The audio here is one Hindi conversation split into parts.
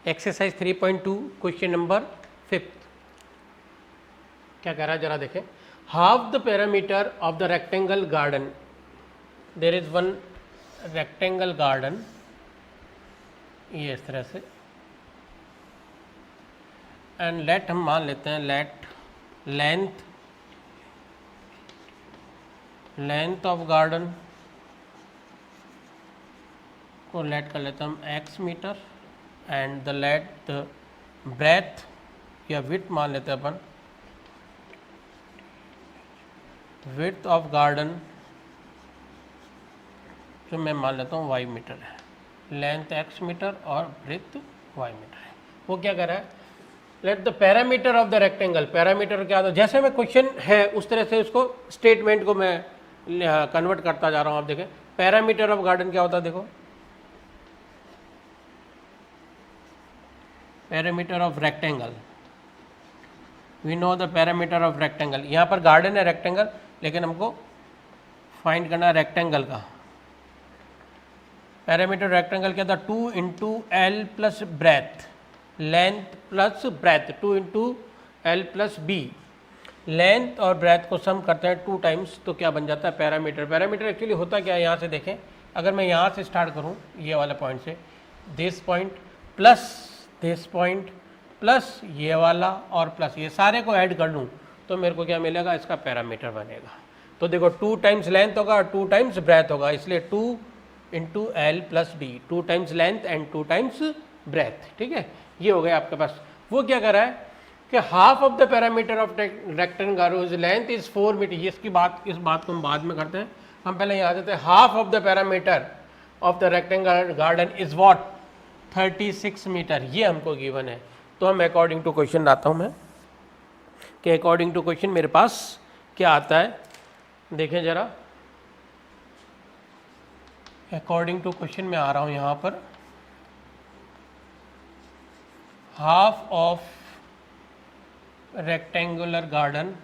एक्सरसाइज 3.2 क्वेश्चन नंबर 5 क्या कह रहा है जरा देखें। Half the parameter of the rectangle garden, there is one rectangle garden, ये इस तरह से, एंड लेट हम मान लेते हैं लेट लेंथ ऑफ गार्डन को लेट कर लेते हैं हम x मीटर, and the let the breadth या विड्थ मान लेते हैं अपन, विड्थ ऑफ गार्डन जो मैं मान लेता हूँ y मीटर है, लेंथ x मीटर और ब्रेथ y मीटर है। वो क्या कर रहा है, let the parameter of the rectangle, parameter क्या होता है, जैसे मैं क्वेश्चन है उस तरह से उसको स्टेटमेंट को मैं कन्वर्ट करता जा रहा हूँ। आप देखें पैरामीटर ऑफ गार्डन क्या होता है, देखो parameter of rectangle, we know the parameter of rectangle, यहाँ पर गार्डन है रेक्टेंगल, लेकिन हमको फाइंड करना है रेक्टेंगल का पैरामीटर। रेक्टेंगल क्या था, 2 into L plus breadth, length plus breadth, 2 into L plus B, length और ब्रेथ को सम करते हैं 2 टाइम्स, तो क्या बन जाता है पैरामीटर। पैरामीटर एक्चुअली होता क्या है, यहाँ से देखें, अगर मैं यहाँ से स्टार्ट करूँ ये वाला पॉइंट से, दिस पॉइंट प्लस ये वाला और प्लस ये सारे को ऐड कर लूँ तो मेरे को क्या मिलेगा, इसका पैरामीटर बनेगा। तो देखो 2 टाइम्स लेंथ होगा और 2 टाइम्स ब्रेथ होगा, इसलिए 2 इंटू एल प्लस बी, 2 times length and 2 times breadth. ठीक है, ये हो गया आपके पास। वो क्या कर रहा है कि half of the parameter of rectangle whose length is 4 meter, इस बात को हम बाद में करते हैं, हम पहले यहाँ देते हैं half of the parameter of the rectangle garden is what 36 meter, ये हमको गिवन है। तो हम अकॉर्डिंग टू क्वेश्चन लाता हूँ मैं कि अकॉर्डिंग टू क्वेश्चन मेरे पास क्या आता है, देखें जरा। अकॉर्डिंग टू क्वेश्चन में आ रहा हूँ यहाँ पर, हाफ ऑफ रेक्टेंगुलर गार्डन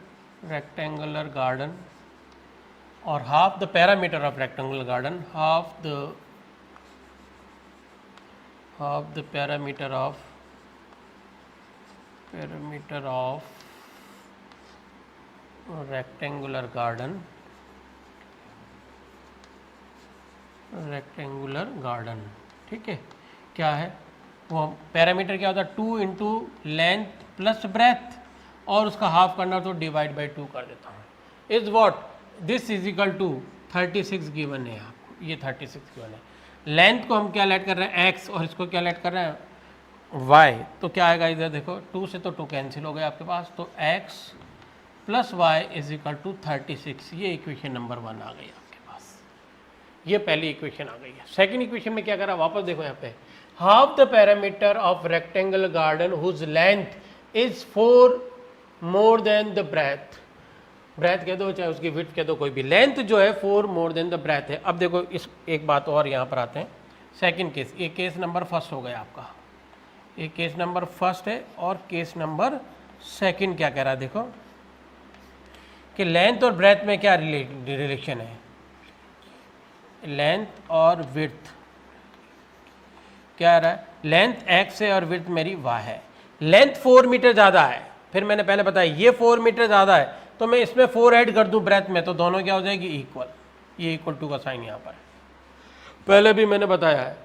और half the parameter of rectangular garden, half the parameter of rectangular garden. ठीक है, क्या है वो पैरामीटर, क्या होता है 2 इंटू लेंथ प्लस ब्रेथ, और उसका हाफ करना तो डिवाइड बाई 2 कर देता हूँ, is what this is equal to 36 given है आपको, ये 36 गिवन है। लेंथ को हम क्या लेट कर रहे हैं x, और इसको क्या लेट कर रहे हैं y, तो क्या आएगा इधर देखो, 2 से तो 2 कैंसिल हो गए आपके पास, तो x plus y is equal to 36, ये इक्वेशन नंबर 1 आ गई आपके पास, ये पहली इक्वेशन आ गई है। सेकंड इक्वेशन में क्या करा, वापस देखो यहाँ पे, half the parameter of rectangle garden whose length is 4 more than the breadth, breadth कह दो चाहे उसकी विड्थ कह दो, कोई भी, लेंथ जो है 4 मोर देन द ब्रेथ है। अब देखो इस एक बात और यहाँ पर आते हैं, सेकंड केस, ये केस नंबर फर्स्ट हो गया आपका, ये केस नंबर फर्स्ट है, और केस नंबर सेकंड क्या कह रहा है, देखो कि लेंथ और ब्रेथ में क्या रिलेशन है, लेंथ और विड्थ क्या आ रहा है, लेंथ x है और विड्थ मेरी y है, लेंथ 4 मीटर ज़्यादा है, फिर मैंने पहले बताया ये 4 मीटर ज़्यादा है, तो मैं इसमें 4 ऐड कर दूं ब्रेथ में, तो दोनों क्या हो जाएगी इक्वल, ये इक्वल टू का साइन यहाँ पर है, पहले भी मैंने बताया है,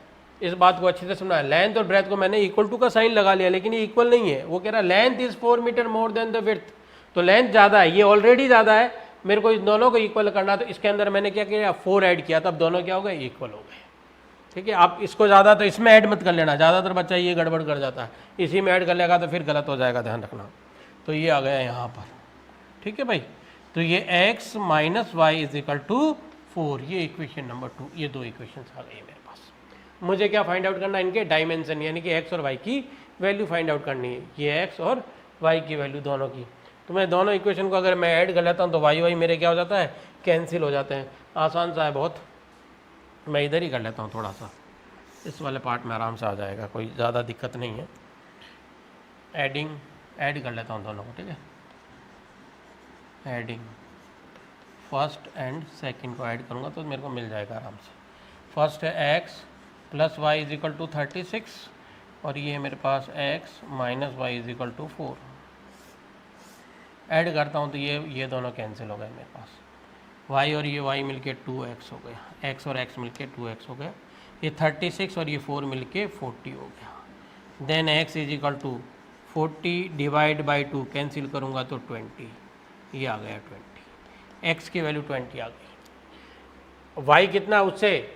इस बात को अच्छे से सुना है, लेंथ और ब्रेथ को मैंने इक्वल टू का साइन लगा लिया, लेकिन ये इक्वल नहीं है। वो कह रहा है length is 4 metre more than the width, तो लेंथ ज़्यादा है, ये ऑलरेडी ज़्यादा है, मेरे को इन दोनों को इक्वल करना, तो इसके अंदर मैंने क्या किया 4 ऐड किया, तब दोनों क्या हो गए इक्वल हो गए। ठीक है, आप इसको ज़्यादा तो इसमें ऐड मत कर लेना, ज़्यादातर बच्चा ये गड़बड़ कर जाता है, इसी में ऐड कर लेगा तो फिर गलत हो जाएगा, ध्यान रखना। तो ये आ गया यहाँ पर, ठीक है भाई, तो ये x minus y is equal to 4, ये इक्वेशन नंबर 2, ये 2 इक्वेशन आ गई है मेरे पास। मुझे क्या फाइंड आउट करना है, इनके डायमेंशन, यानी कि x और y की वैल्यू फाइंड आउट करनी है, ये x और y की वैल्यू दोनों की। तो मैं दोनों इक्वेशन को अगर मैं ऐड कर लेता हूँ तो y मेरे क्या हो जाता है, कैंसिल हो जाते हैं, आसान सा है बहुत। मैं इधर ही कर लेता हूँ, थोड़ा सा इस वाले पार्ट में आराम से आ जाएगा, कोई ज़्यादा दिक्कत नहीं है। ऐड कर लेता हूँ दोनों को, ठीक है, एडिंग फर्स्ट एंड सेकंड को ऐड करूँगा तो मेरे को मिल जाएगा आराम से। फर्स्ट है x plus y is equal to 36, और ये है मेरे पास x minus y is equal to 4। Add करता हूँ तो ये दोनों कैंसिल हो गए मेरे पास, y और ये y मिलके 2x हो गया, x और x मिलके 2x हो गया, ये 36 और ये 4 मिलके 40 हो गया। Then x is equal to 40 divide by 2 cancel करूँगा तो 20, ये आ गया 20, x की वैल्यू 20 आ गई। y कितना, उससे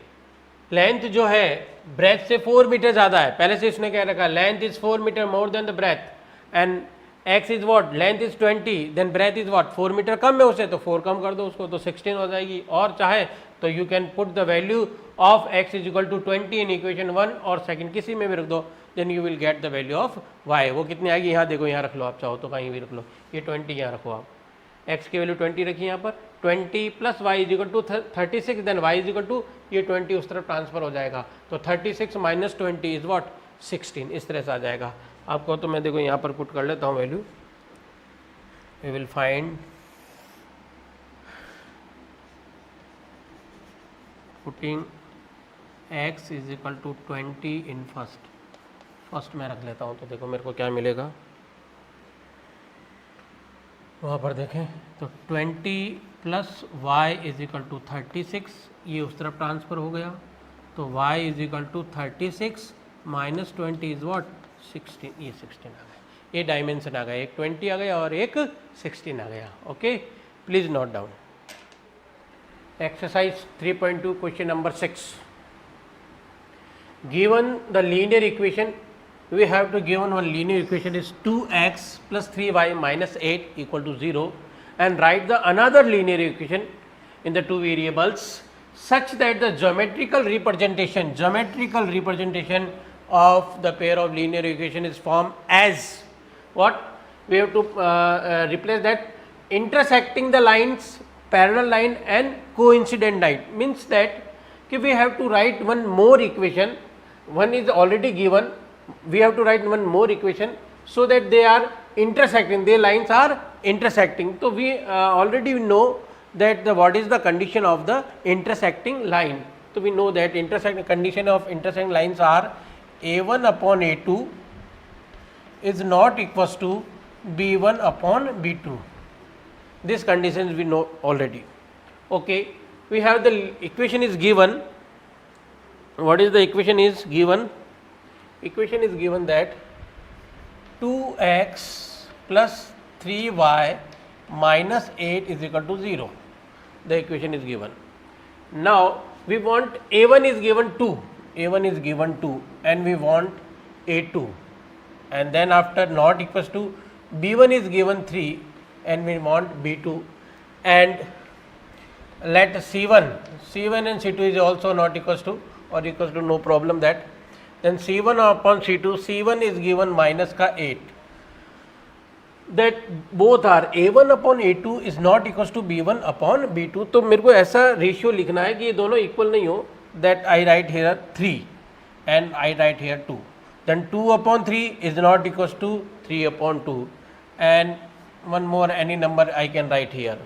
लेंथ जो है ब्रेथ से 4 मीटर ज़्यादा है, पहले से इसने क्या रखा, length is 4 metre more than the breadth and x is what, length is 20 then breadth is what, 4 metre कम है उससे, तो 4 कम कर दो उसको तो 16 हो जाएगी। और चाहे तो you can put the value of x is equal to 20 in equation 1 और सेकंड किसी में भी रख दो, then you will get the value of y। वो कितनी आएगी, यहाँ देखो, यहाँ रख लो, आप चाहो तो कहीं भी रख लो, ये 20 यहाँ रखो आप, x की वैल्यू 20 रखी यहाँ पर, 20 plus y is equal to 36 then y is equal to ये 20 उस तरफ ट्रांसफर हो जाएगा, तो 36 माइनस 20 इज व्हाट 16, इस तरह से आ जाएगा। आपको तो मैं देखो यहाँ पर पुट कर लेता हूँ value, we will find putting x is equal to 20 in first मैं रख लेता हूँ, तो देखो मेरे को क्या मिलेगा वहाँ पर देखें, तो 20 plus y is equal to 36, ये उस तरफ ट्रांसफ़र हो गया, तो y is equal to 36 minus 20 is what 16, ये 16 आ गया, ये डायमेंशन आ गया, एक 20 आ गया और एक 16 आ गया। Okay, please note down. Exercise 3.2 question number 6, given the linear equation, we have to given one linear equation is 2x plus 3y minus 8 equal to 0 and write the another linear equation in the two variables such that the geometrical representation of the pair of linear equation is formed as what, we have to replace that intersecting the lines, parallel line and coincident line, means that we have to write one more equation, one is already given, we have to write one more equation so that they are intersecting, their lines are intersecting. So we already know that what is the condition of the intersecting line. So we know that condition of intersecting lines are a1 upon a2 is not equals to b1 upon b2. This conditions we know already. Okay, we have the equation is given. What is the equation is given? Equation is given that 2x plus 3y minus 8 is equal to 0. The equation is given. Now we want a1 is given 2, a1 is given 2 and we want a2, and then after not equals to b1 is given 3 and we want b2, and let c1 and c2 is also not equals to or equals to, no problem that, then c1 upon c2, c1 is given minus का 8, that both are a1 upon a2 is not equals to b1 upon b2. तो मेरे को ऐसा रेशियो लिखना है कि ये दोनों इक्वल नहीं हो, that I write here 3 and I write here 2, then 2 upon 3 is not equals to 3 upon 2, and one more any number I can write here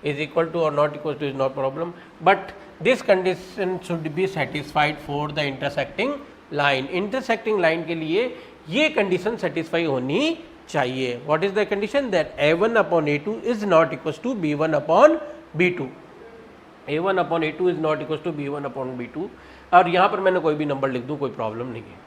is equal to or not equal to is not problem, but this condition should be satisfied for the intersecting line. Intersecting line के लिए ये condition satisfy होनी चाहिए. What is the condition? That a1 upon a2 is not equals to b1 upon b2. a1 upon a2 is not equals to b1 upon b2. और यहाँ पर मैंने कोई भी नंबर लिख दूँ, कोई प्रॉब्लम नहीं है.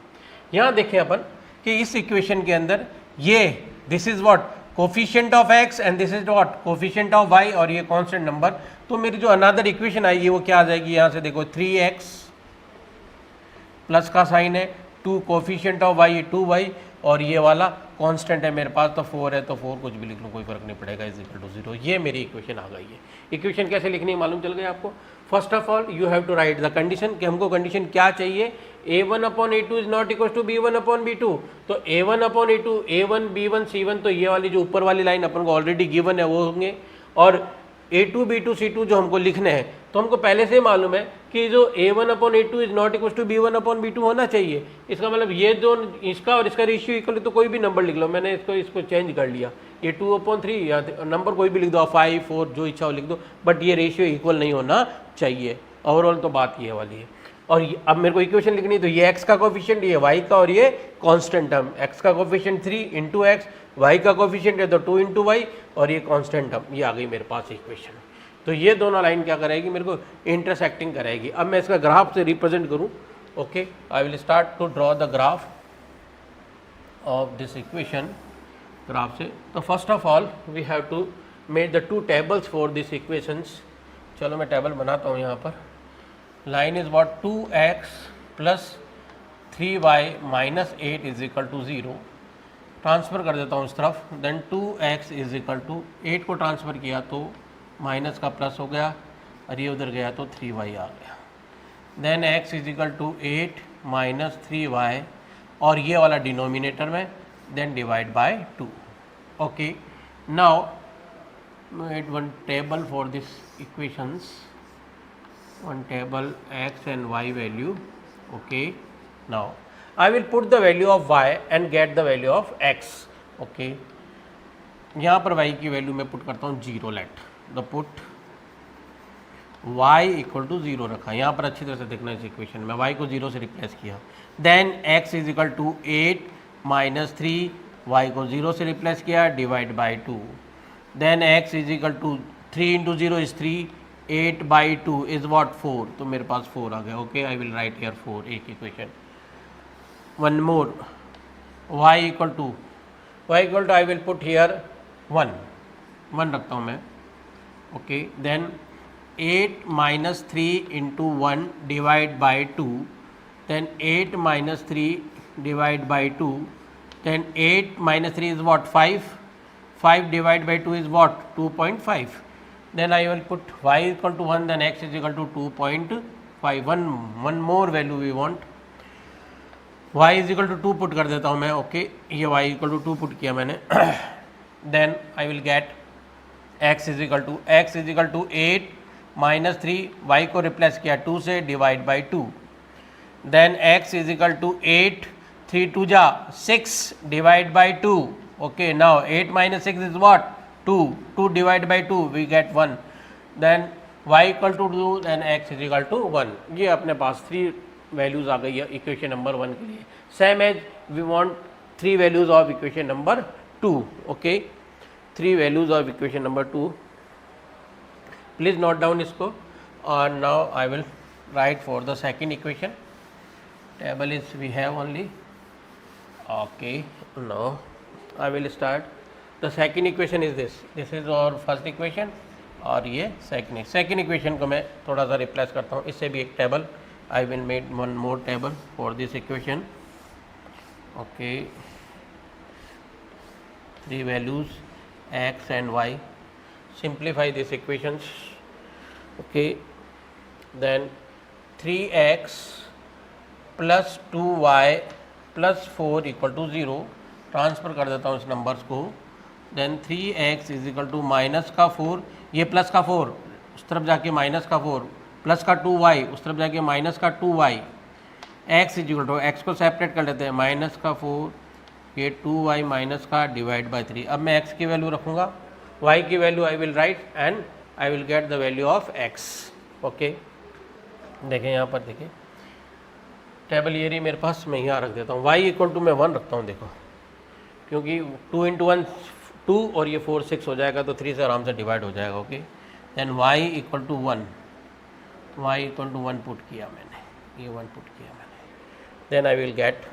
यहाँ देखें अपन कि इस इक्वेशन के अंदर ये this is what coefficient of x and this is what coefficient of y और ये कांस्टेंट नंबर. तो मेरी जो अनदर इक्वेशन आएगी वो क्या आ जाएगी, यहाँ से देखो 3x प्लस का साइन है, 2 कोफिशिएंट ऑफ y 2y और ये वाला कांस्टेंट है मेरे पास तो 4 है, तो 4 कुछ भी लिख लो कोई फर्क नहीं पड़ेगा, इज इक्वल टू 0. ये मेरी इक्वेशन आ गई है. इक्वेशन कैसे लिखनी है मालूम चल गया आपको. First of all you have to write the condition कि हमको कंडीशन क्या चाहिए. a1 upon a2 is not equal to b1 upon b2. तो a1 upon a2 a1 b1 c1, तो ये वाली जो ऊपर वाली लाइन अपन को ऑलरेडी गिवन है वो होंगे, और a2 b2 c2 जो हमको लिखने हैं तो हमको पहले से मालूम है कि जो a1 upon a2 is not equal to b1 upon b2 होना चाहिए. इसका मतलब ये जो इसका और इसका रेशियो इक्वल है तो कोई भी नंबर लिख लो. मैंने इसको चेंज कर लिया, ये 2 अपॉन 3 या नंबर कोई भी लिख दो, 5 4 जो इच्छा हो लिख दो, बट ये रेशियो इक्वल नहीं होना चाहिए. ओवरऑल तो बात ये वाली है. और अब मेरे को इक्वेशन लिखनी है, तो ये x का कोफिशिएंट, ये y का, और ये कांस्टेंट टर्म, x का कोफिशिएंट 3 इंटू एक्स, y का कोफिशिएंट है तो 2 इंटू वाई, और ये कांस्टेंट टर्म, ये आ गई मेरे पास इक्वेशन। तो ये दोनों लाइन क्या करेगी, मेरे को इंटरसेक्टिंग करेगी। अब मैं इसका ग्राफ से रिप्रेजेंट करूँ। Okay, I will start to draw the graph of this equation. Graph से तो first of all we have to made the two tables for this equations. चलो मैं टेबल बनाता हूँ यहाँ पर। Line is what 2x plus 3y minus 8 is equal to 0। Transfer कर देता हूँ इस तरफ। Then 2x is equal to 8 को ट्रांसफ़र किया तो माइनस का प्लस हो गया, और ये उधर गया तो 3y आ गया। Then x is equal to 8 minus 3y, और ये वाला डिनोमिनेटर में, then divide by 2। Okay, now made one table for this equations, one table x and y value. Okay, now I will put the value of y and get the value of x. Okay, यहाँ पर y की वैल्यू मैं पुट करता हूँ 0। Let the put y equal to 0 रखा। यहाँ पर अच्छी तरह से देखना इस इक्वेशन में, y को 0 से रिप्लेस किया। Then x is equal to 8 minus 3, y को 0 से रिप्लेस किया, divide by 2। Then x is equal to 3 into 0 is 3, 8 by 2 is what 4, तो मेरे पास 4 आ गया। Okay, I will write here 4, एक इक्वेशन। One more, y equal to I will put here 1 रखता हूँ मैं। Okay, then 8 minus 3 into 1 divide by 2, then 8 minus 3 divide by 2, then 8 minus 3 is what 5 divide by 2 is what 2.5। then I will put y equal to 1, then x is equal to 2.5। one more value we want, y is equal to 2 put कर देता हूँ मैं। ओके, ये y equal to 2 पुट किया मैंने। then I will get x is equal to 8 minus 3, y को रिप्लेस किया 2 से, divide by 2। then x is equal to 8, 3 2 जा 6, divide by 2। Okay, now 8 minus 6 is what 2 divide by 2 we get 1। Then y equal to 2, then x is equal to 1। ये अपने पास 3 वैल्यूज़ आ गई है इक्वेशन नंबर 1 के लिए। Same as we want 3 values of equation number 2। Okay, 3 values of equation number 2। Please note down इसको। और now I will write for the second equation. Table is we have only. Okay, now I will start. The second equation is this is और फर्स्ट इक्वेशन, और ये सेकेंड इक्वेशन को मैं थोड़ा सा रिप्लेस करता हूँ। इससे भी एक table, I will made one more table for this equation. Okay, 3 values x and y, simplify these equations। okay, then 3x plus 2y plus 4 equal to 0। Transfer कर देता हूँ इस नंबर्स को। Then 3x is equal to minus का 4, ये प्लस का 4 उस तरफ जाके माइनस का 4, प्लस का 2y उस तरफ जाके माइनस का 2y। x is equal to, x को सेपरेट कर लेते हैं, माइनस का 4, ये 2y माइनस का, डिवाइड बाई 3। अब मैं x की वैल्यू रखूँगा, y की value I will right, and I will get the value of x। Okay, देखें यहाँ पर, देखें टेबल ये रही मेरे पास, मैं यहाँ रख देता हूँ। y इक्वल टू मैं 1 रखता हूँ, देखो क्योंकि 2 इंटू 1 2 और ये 4 6 हो जाएगा, तो 3 से आराम से डिवाइड हो जाएगा। Okay, then y equal to 1, y equal to 1 put किया मैंने, ये 1 पुट किया मैंने। Then I will get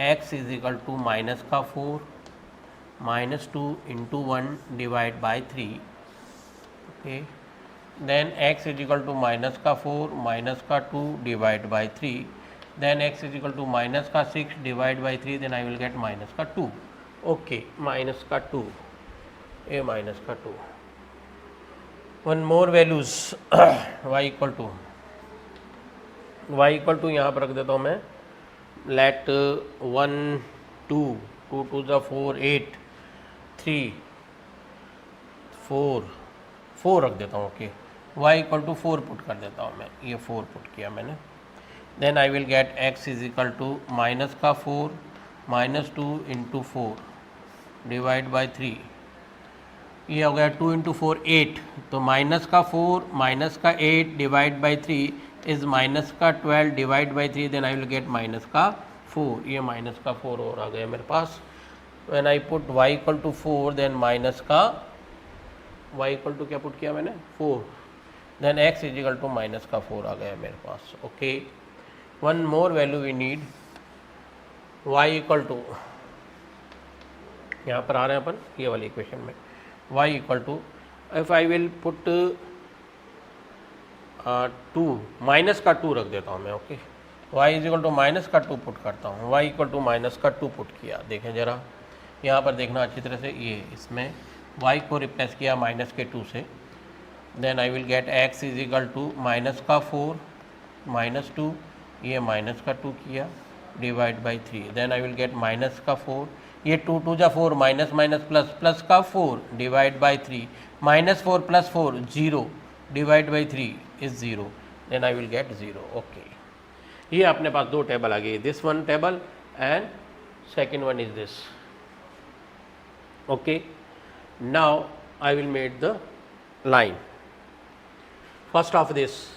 x is equal to minus का 4 minus 2 into 1 divide by 3। Okay, then x is equal to minus का 4 माइनस का 2 divide by 3। Then x is equal to minus का 6 divide by 3। Then I will get minus का 2। ओके, माइनस का 2, ए माइनस का 2। One more values y equal to यहाँ पर रख देता हूँ मैं। लेट 1 2 2 2 ज़ा 4 8 3 4 4 रख देता हूँ। Okay, y equal to 4 put कर देता हूँ मैं, ये 4 पुट किया मैंने। Then I will get x is equal to minus का 4 माइनस 2 इंटू 4 डिवाइड बाई 3। ये हो गया 2 इंटू 4 8, तो माइनस का 4 माइनस का 8 डिवाइड बाई 3, इज माइनस का 12 divide by 3, then I will get minus का 4. ये माइनस का 4 और आ गया मेरे पास. When I put y equal to 4, then minus का y इक्वल टू क्या पुट किया मैंने 4, then x is equal to minus का 4 आ गया मेरे पास. Okay, one more value we need, y equal to, यहाँ पर आ रहे हैं अपन ये वाली इक्वेशन में, y equal to, if I will put 2, minus का 2 रख देता हूँ मैं. Okay, y is equal to minus का 2 पुट करता हूँ, y इक्वल टू माइनस का 2 पुट किया. देखें ज़रा यहाँ पर देखना अच्छी तरह से, ये इसमें y को रिप्लेस किया माइनस के 2 से, then I will get x is equal to minus का 4 माइनस 2, ये माइनस का 2 किया divide by 3, then I will get minus का 4, ये 2 2 जा 4, माइनस माइनस प्लस, प्लस का 4 divide by 3, minus 4 plus 4 0 divide by 3 is 0, then I will get 0. Okay, ये अपने पास दो टेबल आ गई, this one table and second one is this. Okay, now I will make the line. First of this,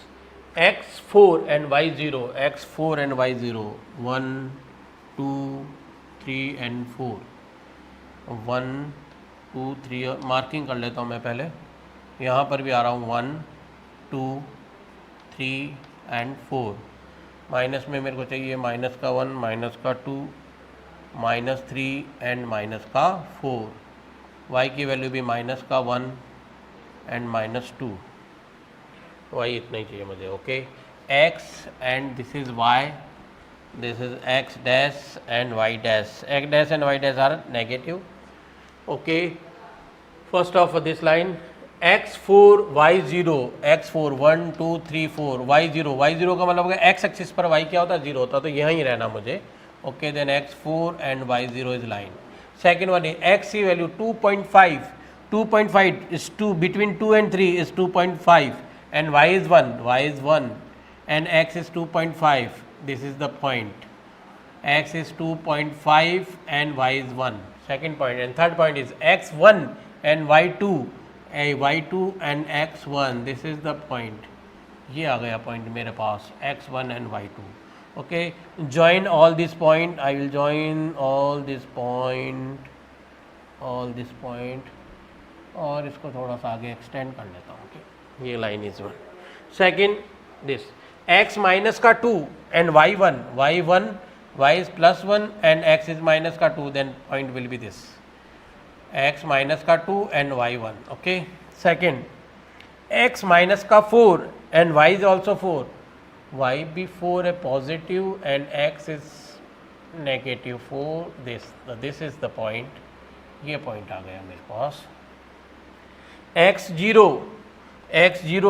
x4 and y0, x4 and y0, 1 2 3 and 4, 1 2 3, marking कर लेता हूँ मैं पहले. यहाँ पर भी आ रहा हूँ 1 2 3 and 4. माइनस में मेरे को चाहिए माइनस का 1, माइनस का 2, माइनस 3 एंड माइनस का 4. y की वैल्यू भी माइनस का 1 एंड माइनस 2, y इतना ही चाहिए मुझे. Okay, x and this is y, this is x dash and y dash, x dash and y dash are negative. Okay, first of this line x4 y0, x4 1 2 3 4, y0, y0 का मतलब x एक्सिस पर y क्या होता है 0 होता है, तो यहीं रहना मुझे. Okay, then x4 and y0 is line. Second one है x की value 2.5, 2.5 is 2, between 2 and 3 is 2.5, and y is 1 and x is 2.5. This is the point, x is 2.5 and y is 1. Second point, and third point is x1 and y2, y2 and x1. This is the point. ये आ गया point मेरे पास, x1 and y2. Okay, join all this point. I will join all this point, और इसको थोड़ा सा आगे एक्सटेंड कर लेता हूँ. ओके, ये line is 1. Second this x minus का 2 and y1, y is plus 1 and x is minus का 2, then point will be this, x minus का 2 and y1. Okay, second x minus का 4 and y is also 4, y भी 4 है positive and x is negative 4. This is the point. ये पॉइंट आ गया मेरे पास. x0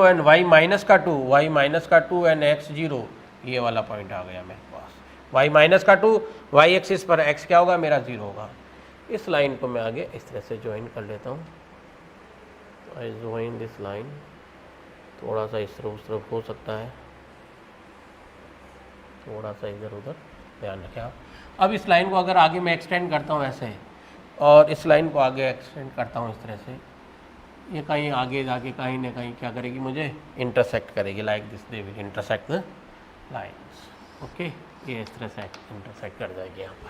एंड y माइनस का 2, y माइनस का 2 एंड x0, ये वाला पॉइंट आ गया मेरे पास. y माइनस का 2, y एक्सिस पर x क्या होगा मेरा 0 होगा. इस लाइन को मैं आगे इस तरह से ज्वाइन कर लेता हूँ. आई ज्वाइन दिस लाइन, थोड़ा सा इस तरफ उस तरफ हो सकता है, थोड़ा सा इधर उधर ध्यान रखें आप. अब इस लाइन को अगर आगे मैं एक्सटेंड करता हूँ ऐसे, और इस लाइन को आगे एक्सटेंड करता हूँ इस तरह से, ये कहीं आगे जाके कहीं ना कहीं क्या करेगी, मुझे इंटरसेक्ट करेगी. Like this they will intersect the lines. Okay, ये इस तरह से इंटरसेक्ट कर जाएगी यहाँ पर.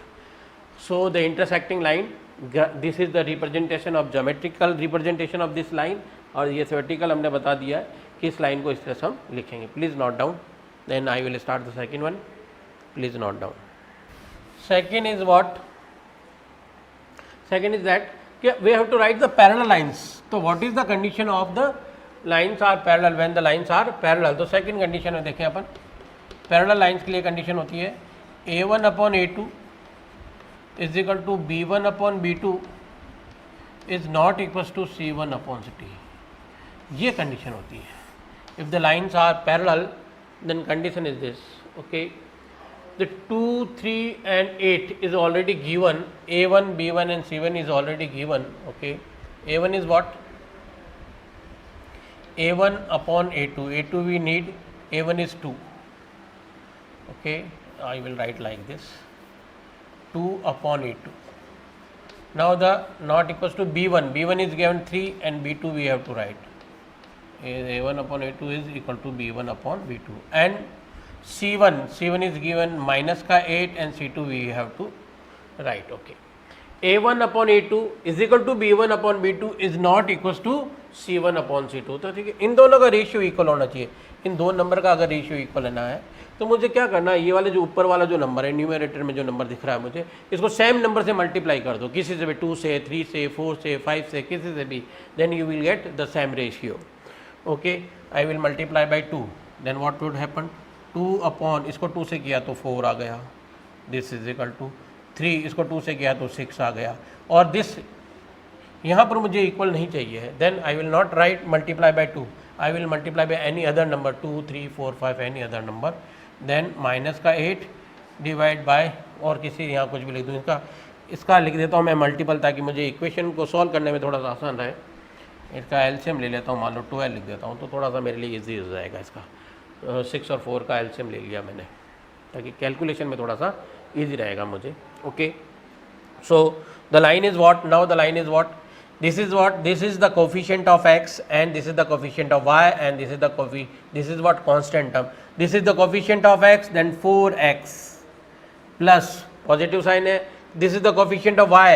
So the intersecting line, this is the representation of geometrical representation of this line, और ये थ्योरेटिकल हमने बता दिया है कि इस लाइन को इस तरह से हम लिखेंगे. Please note down, then I will start the second one. Please note down. Second is what, second is that we have to write the parallel lines. So what is the condition of the lines are parallel? When the lines are parallel, तो second condition में देखें अपन, parallel lines के लिए condition होती है a1 upon a2 is equal to b1 upon b2 is not equals to c1 upon c2. ये condition होती है. If the lines are parallel, then condition is this. Okay, the 2 3 and 8 is already given, a1 b1 and c1 is already given. Okay, a1 is what, a1 upon a2, a2 we need, a1 is 2. Okay, I will write like this, 2 upon a2. Now the not equals to b1, b1 is given 3 and b2 we have to write, A1 upon A2 is equal to B1 upon B2 and C1 is given minus का 8 and C2 we have to write. Okay, A1 upon A2 is equal to B1 upon B2 is not equals to C1 upon C2. तो ठीक है, इन दोनों का रेशियो इक्वल होना चाहिए. इन दो नंबर का अगर रेशियो इक्वल लेना है तो मुझे क्या करना है, ये वाले जो ऊपर वाला जो नंबर है न्यूमरेटर में जो नंबर दिख रहा है मुझे, इसको सेम नंबर से मल्टीप्लाई कर दो, किसी से भी 2 से 3 से 4 से 5 से किसी से भी, then you will get the same ratio. Okay, I will multiply by 2, then what would happen, 2 upon इसको 2 से किया तो 4 आ गया, दिस इज इक्वल टू 3, इसको 2 से किया तो 6 आ गया, और दिस यहाँ पर मुझे इक्वल नहीं चाहिए है. Then I will not write multiply by 2, I will multiply by any other number, 2 3 4 5 any other number. Then minus का 8 डिवाइड बाय, और किसी यहाँ कुछ भी लिख दूँ, इसका लिख देता हूँ मैं मल्टीपल, ताकि मुझे इक्वेशन को सॉल्व करने में थोड़ा सा आसान रहे. इसका एलसीएम ले लेता हूँ, मान लो 12 लिख देता हूँ, तो थोड़ा सा मेरे लिए इजी हो जाएगा. इसका 6 और 4 का एलसीएम ले लिया मैंने, ताकि कैलकुलेशन में थोड़ा सा ईजी रहेगा मुझे. Okay, so the line is what, now the line is what, this is what, this is the coefficient of x and this is the coefficient of y and this is what constant term, this is the coefficient of x, then 4x plus positive sign है, this is the coefficient of y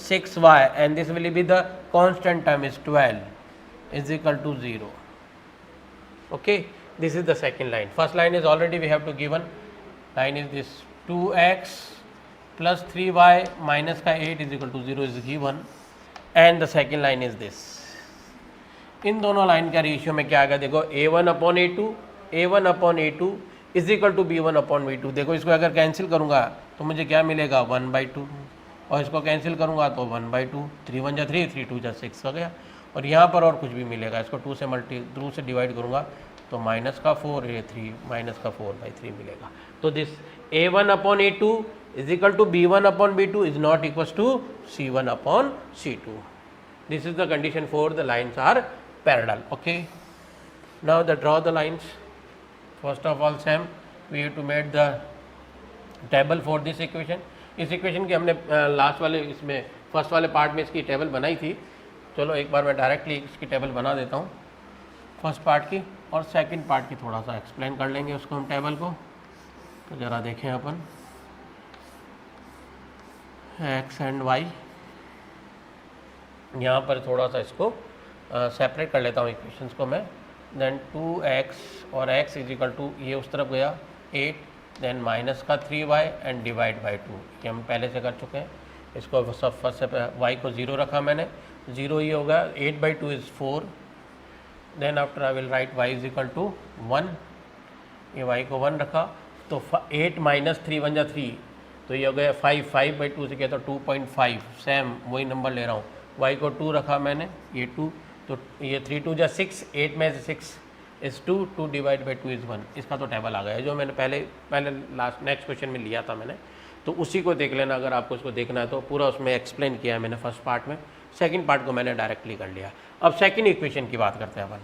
6y and this will be the constant term is 12 is equal to 0. Okay, this is the second line. First line is already we have to given, line is this 2x plus 3y minus का 8 is equal to 0 is given. And the second line is this. इन दोनों लाइन का रेशियो में क्या आ गया, देखो A1 upon A2 is equal to B1 upon B2. देखो इसको अगर कैंसिल करूँगा तो मुझे क्या मिलेगा 1/2, और इसको कैंसिल करूँगा तो 1/2, 3 1 जा 3, 3 2 जा 6 हो गया, और यहाँ पर और कुछ भी मिलेगा, इसको 2 से डिवाइड करूँगा तो माइनस का 4, ये 3 माइनस का 4/3 मिलेगा. तो this A1 upon A2 is equal to B1 upon B2 is not equals to C1 upon C2. This is the condition for the lines are parallel. Okay, now draw the lines. First of all, Sam, we have to make the table for this equation. इस equation की हमने लास्ट वाले इसमें फर्स्ट वाले पार्ट में इसकी टेबल बनाई थी. चलो एक बार मैं डायरेक्टली इसकी टेबल बना देता हूँ फर्स्ट पार्ट की, और सेकंड पार्ट की थोड़ा सा एक्सप्लेन कर लेंगे उसको हम टेबल को. तो ज़रा देखें अपन, x एंड y, यहाँ पर थोड़ा सा इसको सेपरेट कर लेता हूँ इक्वेशंस को मैं. देन 2x और x इज इक्वल टू, ये उस तरफ गया 8, देन माइनस का 3y एंड डिवाइड बाई 2, ये हम पहले से कर चुके हैं. इसको सब फर्स्ट से y को 0 रखा मैंने, 0 ही होगा, 8/2 is 4. Then after I will write y is equal to 1, ये y को 1 रखा तो 8 माइनस 3 1 जा 3, तो ये हो गया 5/2 से किया तो 2.5, सेम वही नंबर ले रहा हूँ. y को 2 रखा मैंने, ये 2, तो ये 3 2 जा 6, 8 में से 6 इज़ 2, 2 डिवाइड बाई 2 इज़ 1. इसका तो टेबल आ गया जो मैंने पहले लास्ट नेक्स्ट क्वेश्चन में लिया था मैंने, तो उसी को देख लेना अगर आपको इसको देखना है तो. पूरा उसमें एक्सप्लेन किया है मैंने फर्स्ट पार्ट में, सेकेंड पार्ट को मैंने डायरेक्टली कर लिया. अब सेकेंड इक्वेशन की बात करते हैं अपन.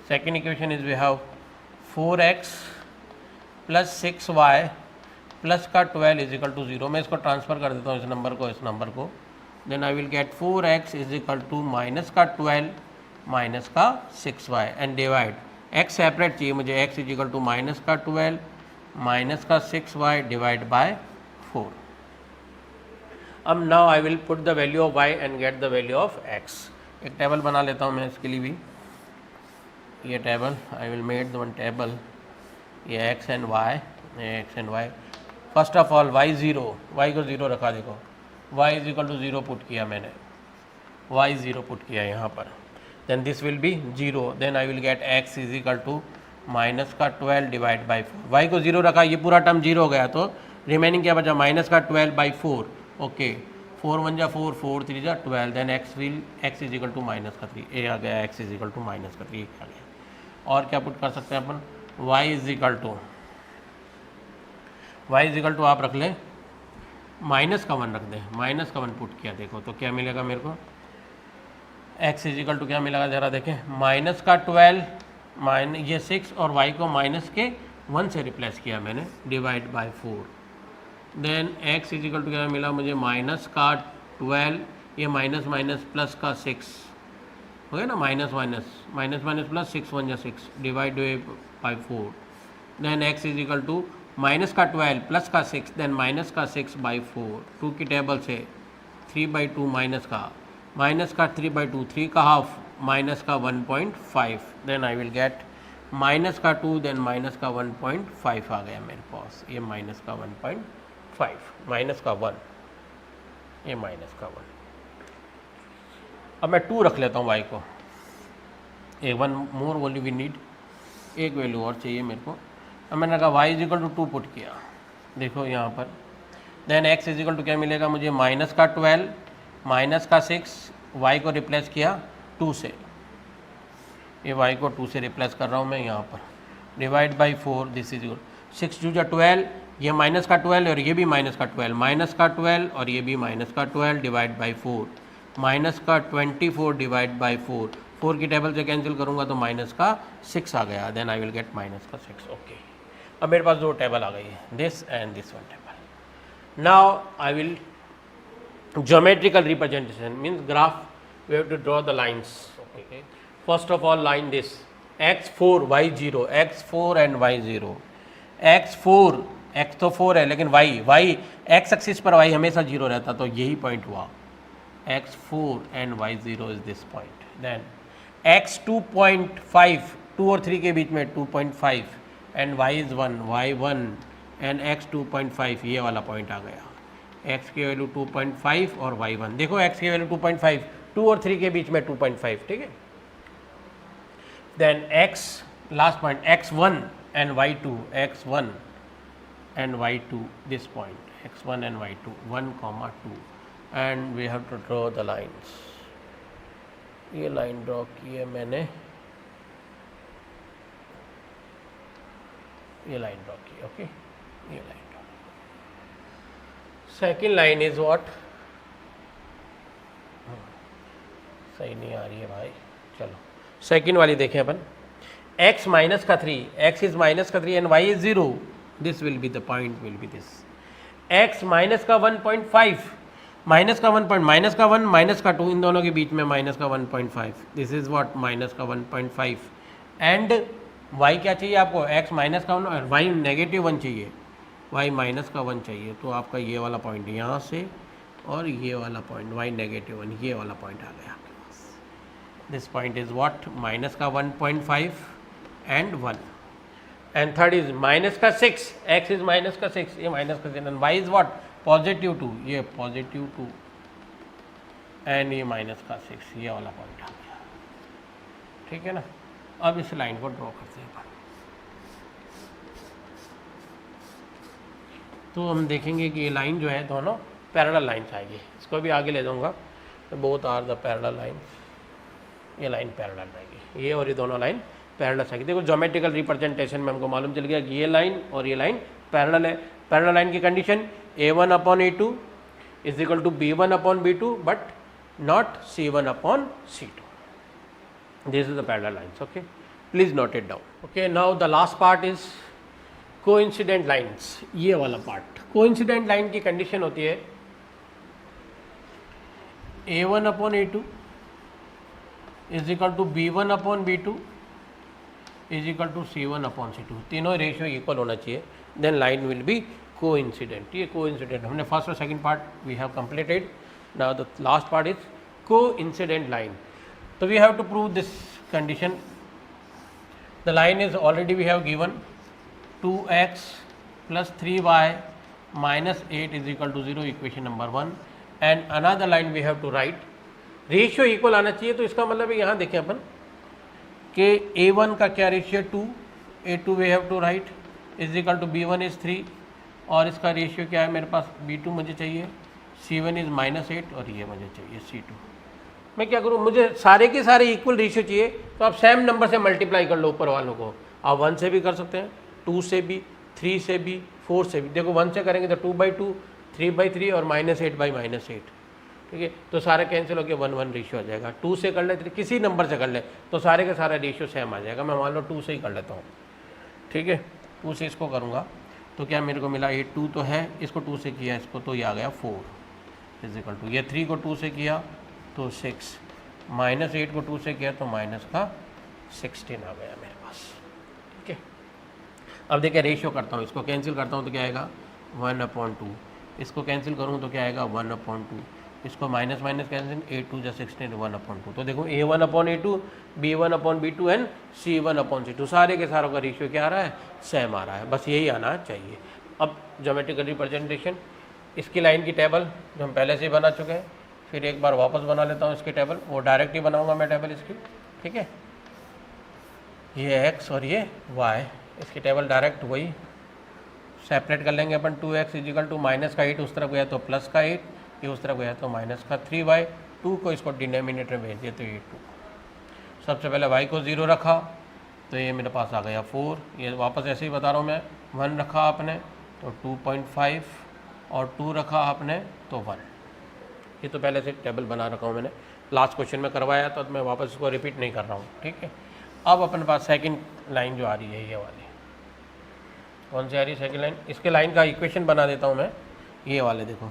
Second equation is we have 4x plus 6y plus का 12 इज इक्वल टू 0. मैं इसको ट्रांसफ़र कर देता हूँ इस नंबर को. Then I will get 4x is equal to minus का 12 माइनस का 6y and divide, x separate चाहिए मुझे, x is equal to minus का 12 माइनस का 6y डिवाइड बाय 4. अब now I will put the value of y and get the value of x. एक टेबल बना लेता हूँ मैं इसके लिए भी. ये table I will made one table, ये x and y. First of all y 0, y को 0 रखा, देखो y is equal to 0 put किया मैंने, y 0 पुट किया यहाँ पर. Then this will be 0, then I will get x is equal to minus का 12 डिवाइड बाई 4. y को 0 रखा, ये पूरा टर्म 0 हो गया, तो रिमेनिंग क्या बचा, माइनस का 12/4. ओके, 4 1 जा 4, 4 3 जा 12, then x is equal to minus का 3, ये आ गया, x is equal to minus का 3 आ गया. और क्या पुट कर सकते हैं अपन, y इज इक्वल टू आप रख लें माइनस का 1 रख दें, माइनस का 1 पुट किया, देखो तो क्या मिलेगा मेरे को, x इज इक्वल टू क्या मिलेगा ज़रा देखें, माइनस का 12 ये 6 और y को माइनस के 1 से रिप्लेस किया मैंने, divide by 4. Then x is equal to क्या मिला मुझे, माइनस का 12, ये माइनस माइनस प्लस का 6 हो गया ना, minus minus minus minus plus, 6 1 जा 6 divide by 4, then x is equal to minus का 12 प्लस का 6 देन माइनस का 6 बाई 4, 2 की टेबल से 3/2 माइनस का 3/2, 3 का हाफ माइनस का 1.5, then I will get minus का 2 देन माइनस का 1.5 आ गया मेरे पास, ये माइनस का 1.5 माइनस का 1, ये माइनस का 1। अब मैं 2 रख लेता हूँ y को, a 1 more value we need, एक वैल्यू और चाहिए मेरे को। अब मैंने कहा y is equal to 2 put किया, देखो यहाँ पर, then x is equal to क्या मिलेगा मुझे, माइनस का 12 माइनस का 6, y को रिप्लेस किया 2 से, ये y को 2 से रिप्लेस कर रहा हूँ मैं यहाँ पर, divide by 4, this is equal 6 2 जा 12, ये माइनस का 12 और ये भी माइनस का 12, माइनस का 12 और ये भी माइनस का 12 डिवाइड बाई 4, माइनस का 24 डिवाइड बाई 4, 4 की टेबल से कैंसिल करूँगा तो माइनस का 6 आ गया, then I will get minus का 6। ओके, अब मेरे पास 2 टेबल आ गई है, this and this one table. Now I will geometrical representation means graph, we have to draw the lines. Okay, first of all line this x4 y0, x4 and y0, x4 x तो 4 है लेकिन y x एक्सिस पर y हमेशा 0 रहता, तो यही पॉइंट हुआ, x4 and y0 is this point, then x 2.5, 2 और 3 के बीच में 2.5 and y is 1, y1 and x 2.5, ये वाला पॉइंट आ गया, x की वैल्यू 2.5 और y1, देखो x की वैल्यू 2.5, 2 और 3 के बीच में 2.5, ठीक है। Then x last point x1 and y2, x1 and y2 this point, x1 and y2 1, 2 and we have to draw the lines. ये लाइन ड्रॉ की है मैंने, ये लाइन ड्रॉ की, ओके, ये line. Second line is what, सही नहीं आ रही है भाई, चलो सेकेंड वाली देखें अपन, x माइनस का 3, x इज माइनस का 3 and y is 0, this will be the point, will be this, x minus का 1.5, माइनस का 1 पॉइंट, माइनस का 1 माइनस का 2, इन दोनों के बीच में माइनस का 1.5, दिस इज व्हाट माइनस का 1.5, एंड y क्या चाहिए आपको, x माइनस का 1 और y नेगेटिव 1 चाहिए, y माइनस का 1 चाहिए, तो आपका ये वाला पॉइंट यहाँ से और ये वाला पॉइंट y नेगेटिव 1, ये वाला पॉइंट आ गया आपके पास, this point is what minus का 1.5 and 1, and third is minus का 6, x इज माइनस का 6, ये माइनस का 6 and y is what positive 2, ये पॉजिटिव 2 एंड ये माइनस का 6, ये वाला पॉइंट आ गया, ठीक है ना। अब इस लाइन को ड्रॉ करते हैं, तो हम देखेंगे कि ये लाइन जो है दोनों पैरेलल लाइन्स आएगी, इसको भी आगे ले जाऊंगा, तो both are the parallel lines, ये लाइन पैरेलल आएगी, ये और ये दोनों लाइन पैरेलल आएगी। देखो ज्योमेट्रिकल रिप्रेजेंटेशन में हमको मालूम चल गया कि ये लाइन और ये लाइन पैरेलल है। पैरेलल लाइन की condition a1/a2 is equal to b1/b2 but not c1/c2, this is the parallel lines, okay, please note it down. Okay, now the last part is coincident lines, ये वाला पार्ट। कोइंसिडेंट लाइन की कंडीशन होती है a1/a2 is equal to b1/b2 is equal to c1/c2, तीनों रेशियो इक्वल होना चाहिए, then line will be coincident. ये कोइंसिडेंट हमने फर्स्ट और second part we have completed, now the last part is coincident line. तो we have to prove this condition, the line is already we have given 2x plus 3y minus 8 is equal to 0, equation number 1, and another line we have to write, ratio equal आना चाहिए, तो इसका मतलब है यहाँ देखें अपन कि a1 का क्या ratio 2, a2 we have to write is equal to b1 is 3, और इसका रेशियो क्या है मेरे पास b2 मुझे चाहिए, c1 is -8 और ये मुझे चाहिए c2। मैं क्या करूँ, मुझे सारे के सारे इक्वल रेशियो चाहिए, तो आप सेम नंबर से मल्टीप्लाई कर लो ऊपर वालों को, आप 1 से भी कर सकते हैं, 2 से भी, 3 से भी, 4 से भी। देखो 1 से करेंगे तो 2/2, 3/3 और -8/-8, ठीक है, तो सारे कैंसिल होकर 1-1 रेशियो आ जाएगा। 2 से कर ले, किसी नंबर से कर ले, तो सारे का सारा रेशियो सेम आ जाएगा। मैं मान लो 2 से ही कर लेता हूँ, ठीक है, 2 से इसको करूँगा तो क्या मेरे को मिला, ये 2 तो है, इसको 2 से किया इसको, तो ये आ गया 4 इज इक्वल टू, ये 3 को 2 से किया तो 6, -8 को 2 से किया तो माइनस का 16 आ गया मेरे पास। ठीक है, अब देखिए रेशियो करता हूँ, इसको कैंसिल करता हूँ तो क्या आएगा 1/2, इसको कैंसिल करूँ तो क्या आएगा 1/2, इसको माइनस माइनस कैंसिल 8 2 16 1/2। तो देखो A1/A2, B1/B2 एंड C1/C2 सारे के सारों का रेशियो क्या आ रहा है, सेम आ रहा है, बस यही आना चाहिए। अब ज्योमेट्रिकल रिप्रेजेंटेशन, इसकी लाइन की टेबल जो हम पहले से ही बना चुके हैं, फिर एक बार वापस बना लेता हूँ इसकी टेबल, वो डायरेक्ट ही बनाऊँगा मैं टेबल इसकी। ठीक है, ये x और ये y, इसकी टेबल डायरेक्ट वही सेपरेट कर लेंगे अपन। 2x इजिकल टू माइनस का 8 उस तरफ गया तो प्लस का 8, ये उस तरफ गया तो माइनस का 3y, 2 को इसको डिनोमिनेटर में भेज दिया तो ये 2। सबसे पहले y को 0 रखा तो ये मेरे पास आ गया 4, ये वापस ऐसे ही बता रहा हूँ मैं, 1 रखा आपने तो 2.5 और 2 रखा आपने तो 1। ये तो पहले से टेबल बना रखा हूँ मैंने, लास्ट क्वेश्चन में करवाया तो मैं वापस इसको रिपीट नहीं कर रहा हूँ। ठीक है, अब अपने पास सेकंड लाइन जो आ रही है ये वाली, कौन सी आ रही है सेकंड लाइन, इसके लाइन का इक्वेशन बना देता हूँ मैं, ये वाले देखो,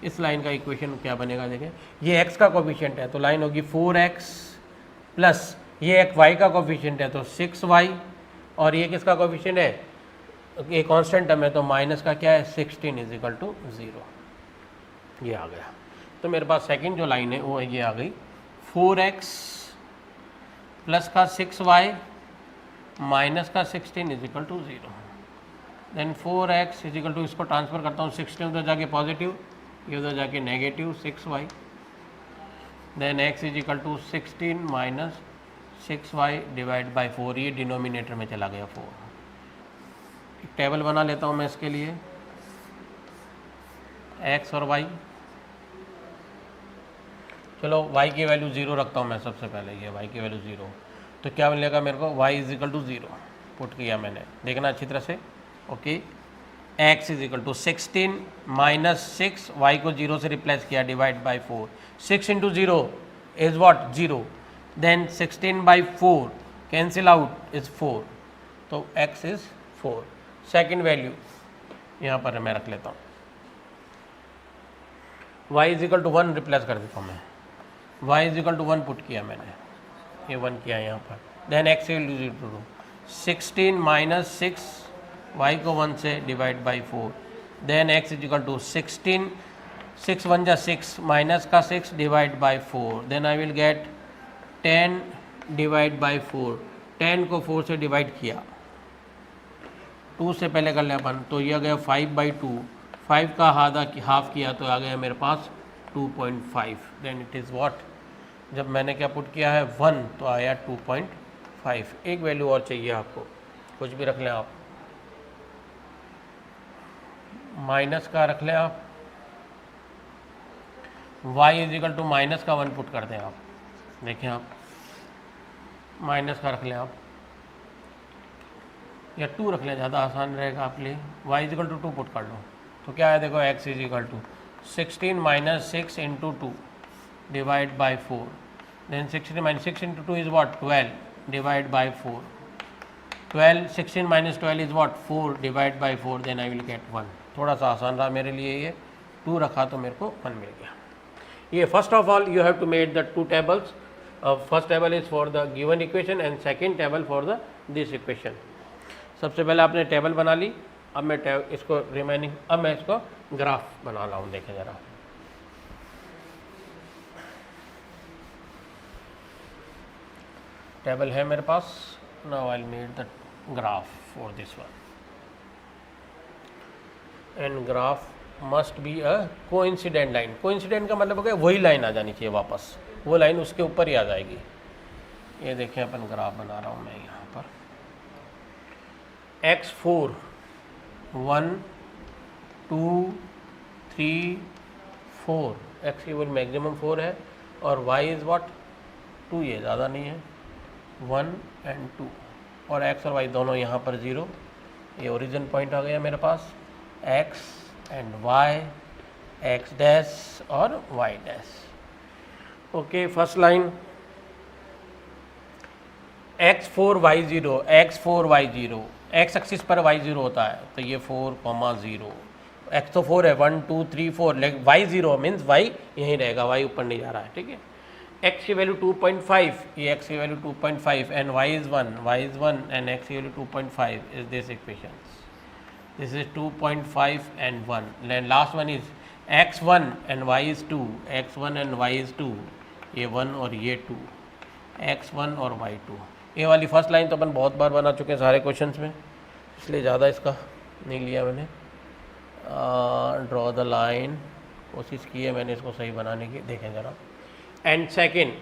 इस लाइन का इक्वेशन क्या बनेगा देखें, ये x का कोफिशिएंट है तो लाइन होगी 4x प्लस ये एक y का कोफिशिएंट है तो 6y, और ये किसका कोफिशिएंट है, ये कांस्टेंट टर्म है तो माइनस का क्या है 16 इजिकल टू 0, ये आ गया। तो मेरे पास सेकंड जो लाइन है वो ये आ गई 4x प्लस का 6y माइनस का 16 इजिकल टू 0। देन 4x इजिकल टू, इसको ट्रांसफर करता हूँ, 16 उधर जाके पॉजिटिव, ये उधर जाके negative 6y, then x is equal to 16 minus 6y divide by 4, ये डिनोमिनेटर में चला गया 4। एक टेबल बना लेता हूँ मैं इसके लिए, x और y, चलो y की वैल्यू 0 रखता हूँ मैं सबसे पहले, ये y की वैल्यू 0, तो क्या मिलेगा मेरे को, y इजिकल टू 0 पुट किया मैंने, देखना अच्छी तरह से। Okay, x is equal to 16 minus 6, y को 0 से रिप्लेस किया divide by 4, 6 into 0 is what 0, then 16 by 4 cancel out is 4, तो x इज 4। सेकेंड वैल्यू यहाँ पर मैं रख लेता हूँ, y इजिकल टू 1 रिप्लेस कर देता हूँ मैं, y इजिकल टू 1 पुट किया मैंने, ये 1 किया यहाँ पर, then x is equal to 16 minus 6, y को 1 से divide by 4, then x is equal to 16, 6 1 जा 6 माइनस का 6 divide by 4, then I will get 10 divide by 4, 10 को 4 से डिवाइड किया, 2 से पहले कर ले अपन, तो ये आ गया 5/2, 5 का हाफ किया तो आ गया मेरे पास 2.5, देन इट इज़ व्हाट, जब मैंने क्या पुट किया है 1 तो आया 2.5। एक वैल्यू और चाहिए आपको, कुछ भी रख लें आप, माइनस का रख लें आप, y इजिकल टू माइनस का 1 पुट कर दें आप, देखें आप माइनस का रख लें आप, या 2 रख लें, ज़्यादा आसान रहेगा आपके लिए, y इजिकल टू 2 पुट कर लो, तो क्या है देखो x is equal to 16 minus 6 into 2 divide by 4, then 16 minus 6 into 2 is what 12 divide by 4, 12 16 minus 12 is what 4 divide by 4, then I will get 1। थोड़ा सा आसान रहा मेरे लिए, ये 2 रखा तो मेरे को 1 मिल गया। ये first of all you have to made the 2 tables, first table is for the given equation and second table for the this equation. सबसे पहले आपने टेबल बना ली, अब मैं इसको रिमेनिंग, अब मैं इसको ग्राफ बना रहा हूँ, देखें ज़रा, टेबल है मेरे पास, now I will made the graph for this one, and graph must be a coincident line. Coincident का मतलब हो गया वही लाइन आ जानी चाहिए वापस, वो लाइन उसके ऊपर ही आ जाएगी। ये देखें अपन ग्राफ बना रहा हूँ मैं यहाँ पर, x4 1 2 3 4, x की वैल्यू मैक्सिमम 4 है और y इज़ व्हाट 2, ये ज़्यादा नहीं है, 1 एंड 2, और x और y दोनों यहाँ पर 0, ये ओरिजिन पॉइंट आ गया मेरे पास, x and y, x dash और y dash. Okay, first line x4 y0, x4 y0, x axis पर y0 होता है तो ये 4,0, x तो 4 है, 1 2 3 4, लेकिन y0 मीन्स y यहीं रहेगा, y ऊपर नहीं जा रहा है, ठीक है। x की वैल्यू 2.5, ये x की value 2.5 and y is 1 and x की value 2.5 is this equation. This is 2.5 and 1. Then last one is x1 and y is 2. x1 and y is 2. ये 1 और ये 2. x1 और y2. ये वाली फर्स्ट लाइन तो अपन बहुत बार बना चुके हैं सारे क्वेश्चंस में, इसलिए ज़्यादा इसका नहीं लिया मैंने. ड्रॉ द लाइन, कोशिश की है मैंने इसको सही बनाने की, देखें ज़रा. And second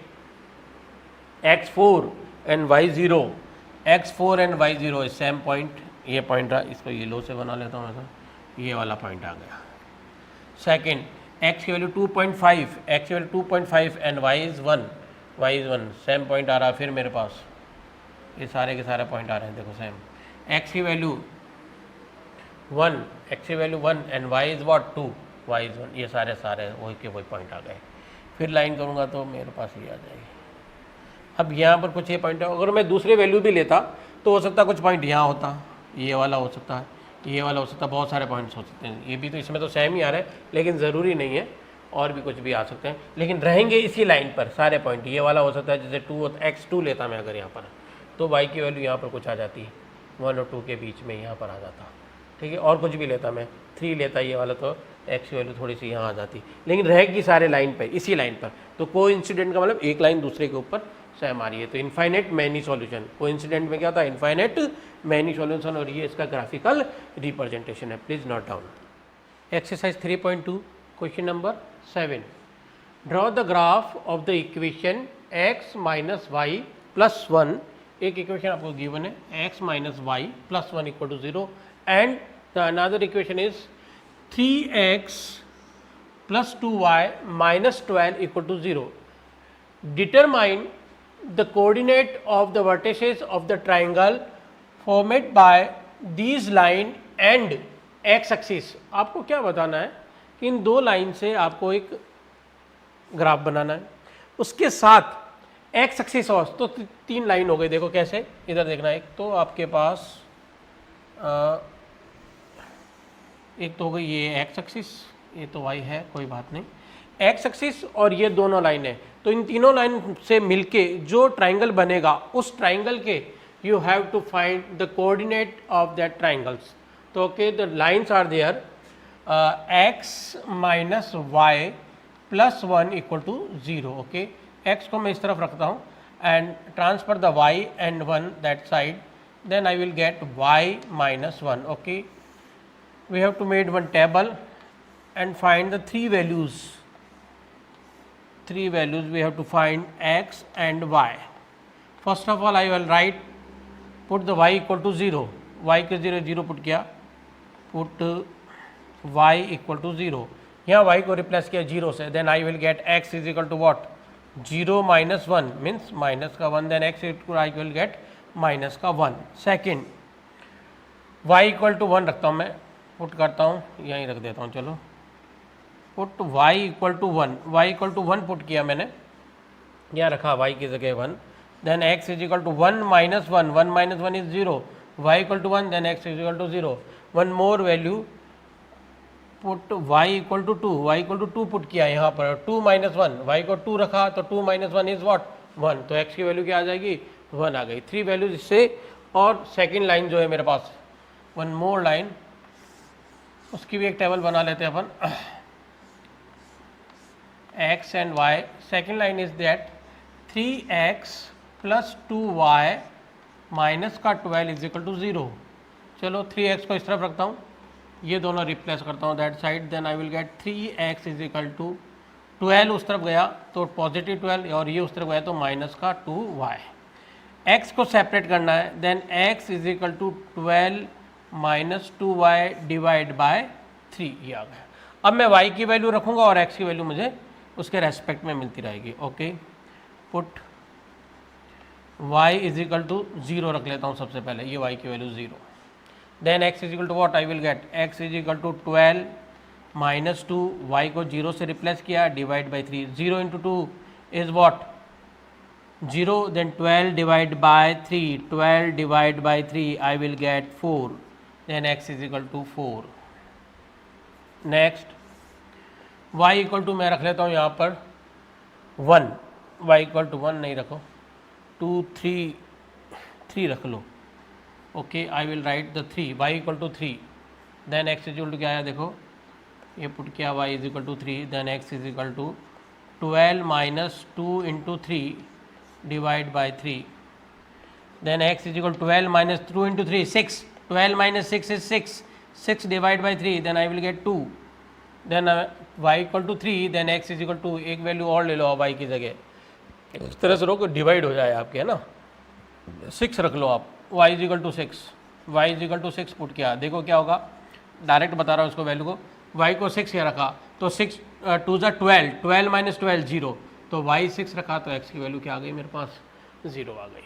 x4 and y0. x4 and y0 is same point. ये पॉइंट रहा, इसको येलो से बना लेता हूँ ऐसा, ये वाला पॉइंट आ गया. सेकंड x की वैल्यू 2.5, x की value 2.5 and y is 1, same point आ रहा है. फिर मेरे पास ये सारे के सारे पॉइंट आ रहे हैं, देखो सेम. x की वैल्यू 1, x की value 1 and y is what 2, y is 1. ये सारे वही के वही पॉइंट आ गए. फिर लाइन करूँगा तो मेरे पास ये आ जाएगी. अब यहाँ पर कुछ ये पॉइंट है, अगर मैं दूसरे वैल्यू भी लेता तो हो सकता कुछ पॉइंट यहाँ होता, ये वाला हो सकता है, ये वाला हो सकता है, बहुत सारे पॉइंट्स हो सकते हैं. ये भी तो इसमें तो सेम ही आ रहा है, लेकिन ज़रूरी नहीं है, और भी कुछ भी आ सकते हैं, लेकिन रहेंगे इसी लाइन पर सारे पॉइंट. ये वाला हो सकता है, जैसे 2 x2 लेता मैं अगर यहाँ पर, तो y की वैल्यू यहाँ पर कुछ आ जाती है 1 और 2 के बीच में, यहाँ पर आ जाता. ठीक है, और कुछ भी लेता मैं 3 लेता ये वाला, तो x की वैल्यू थोड़ी सी यहाँ आ जाती, लेकिन रहेगी सारे लाइन पर, इसी लाइन पर. तो कोइंसिडेंट का मतलब एक लाइन दूसरे के ऊपर सेम आ रही है. तो इनफाइनाइट मैनी सॉल्यूशन, कोइंसिडेंट में क्या था, इनफाइनाइट मैनी सॉल्यूशन, और ये इसका ग्राफिकल रिप्रेजेंटेशन है. Please note down. Exercise 3.2 question number 7. Draw the graph of the equation x minus y plus 1. एक इक्वेशन आपको गिवन है x minus y plus 1 equal to 0 and the another equation is 3x plus 2y minus 12 equal to 0. Determine the coordinate of the vertices of the triangle formed by these line and x axis. आपको क्या बताना है कि इन दो लाइन से आपको एक ग्राफ बनाना है, उसके साथ x एक्सिस और, तो 3 लाइन हो गई. देखो कैसे, इधर देखना. एक तो आपके पास एक तो हो गई ये x एक्सिस, ये तो y है, कोई बात नहीं. x एक्सिस और ये दोनों लाइन है, तो इन तीनों लाइन से मिलके जो ट्राइंगल बनेगा, उस ट्राइंगल के you have to find the coordinate of that triangles. तो okay, the lines are there x minus y plus 1 equal to 0. Okay, x को मैं इस तरफ रखता हूँ and transfer the y and 1 that side, then I will get y minus 1. Okay, we have to made one table and find the three values we have to find x and y. First of all I will write, put the y equal to 0, y के 0 पुट किया, put y equal to 0, यहाँ y को रिप्लेस किया 0 से, then I will get x is equal to what, 0 minus 1 means minus का 1, then x equal I will get minus का 1. सेकेंड y equal to 1 रखता हूँ मैं, पुट करता हूँ, यहीं रख देता हूँ. चलो, put y equal to 1, y equal to 1 put किया मैंने, यहाँ रखा y की जगह 1, then x is equal to 1 minus 1, 1 minus 1 is 0, y equal to 1, then x is equal to 0. One more value, put y equal to 2, y equal to 2 put किया यहाँ पर, 2 माइनस 1, y को 2 रखा तो 2 माइनस 1 इज व्हाट 1, तो x की वैल्यू क्या आ जाएगी 1 आ गई. 3 वैल्यूज इससे. और सेकेंड लाइन जो है मेरे पास, वन मोर लाइन, उसकी भी एक टेबल बना लेते हैं अपन. x and y, second line is that 3x plus 2y minus का 12 इज इक्वल टू 0. चलो 3x को इस तरफ रखता हूँ, ये दोनों रिप्लेस करता हूँ that side, then I will get 3x is equal to 12 उस तरफ गया तो पॉजिटिव 12, और ये उस तरफ गया तो माइनस का 2y. x को सेपरेट करना है, then x is equal to 12 minus 2y divide by 3, ये आ गया. अब मैं y की वैल्यू रखूँगा और x की वैल्यू मुझे उसके रेस्पेक्ट में मिलती रहेगी. Okay, put y is equal to 0 रख लेता हूँ सबसे पहले, ये y की value 0, then x is equal to what, I will get x is equal to 12 minus 2, y को 0 से रिप्लेस किया, divide by 3, 0 into 2 is what 0, then 12 divide by 3, 12 divide by 3 I will get 4, then x is equal to 4. Next y equal to मैं रख लेता हूँ यहाँ पर 1, y इक्वल टू 1 नहीं रखो, 2 3 3 रख लो। Okay, I will write the 3, y equal to 3, then x equal to क्या आया देखो, ये पुट किया y is equal to 3, then x is equal to 12 minus 2 into 3 divide by 3, then x is equal to 12 minus 2 into 3 6, 12 minus 6 is 6, 6 divided by 3, then I will get 2, then y equal to 3, then x is equal to, एक वैल्यू और ले लो y की जगह, इस तरह से रोको डिवाइड हो जाए आपके, है ना, 6 रख लो आप, y is equal to 6, y is equal to 6 put किया, देखो क्या होगा, डायरेक्ट बता रहा हूँ उसको वैल्यू को, y को 6 यहाँ रखा तो 6 2 ज़ा 12, 12 माइनस 12 0, तो y 6 रखा तो x की वैल्यू क्या आ गई मेरे पास, 0 आ गई।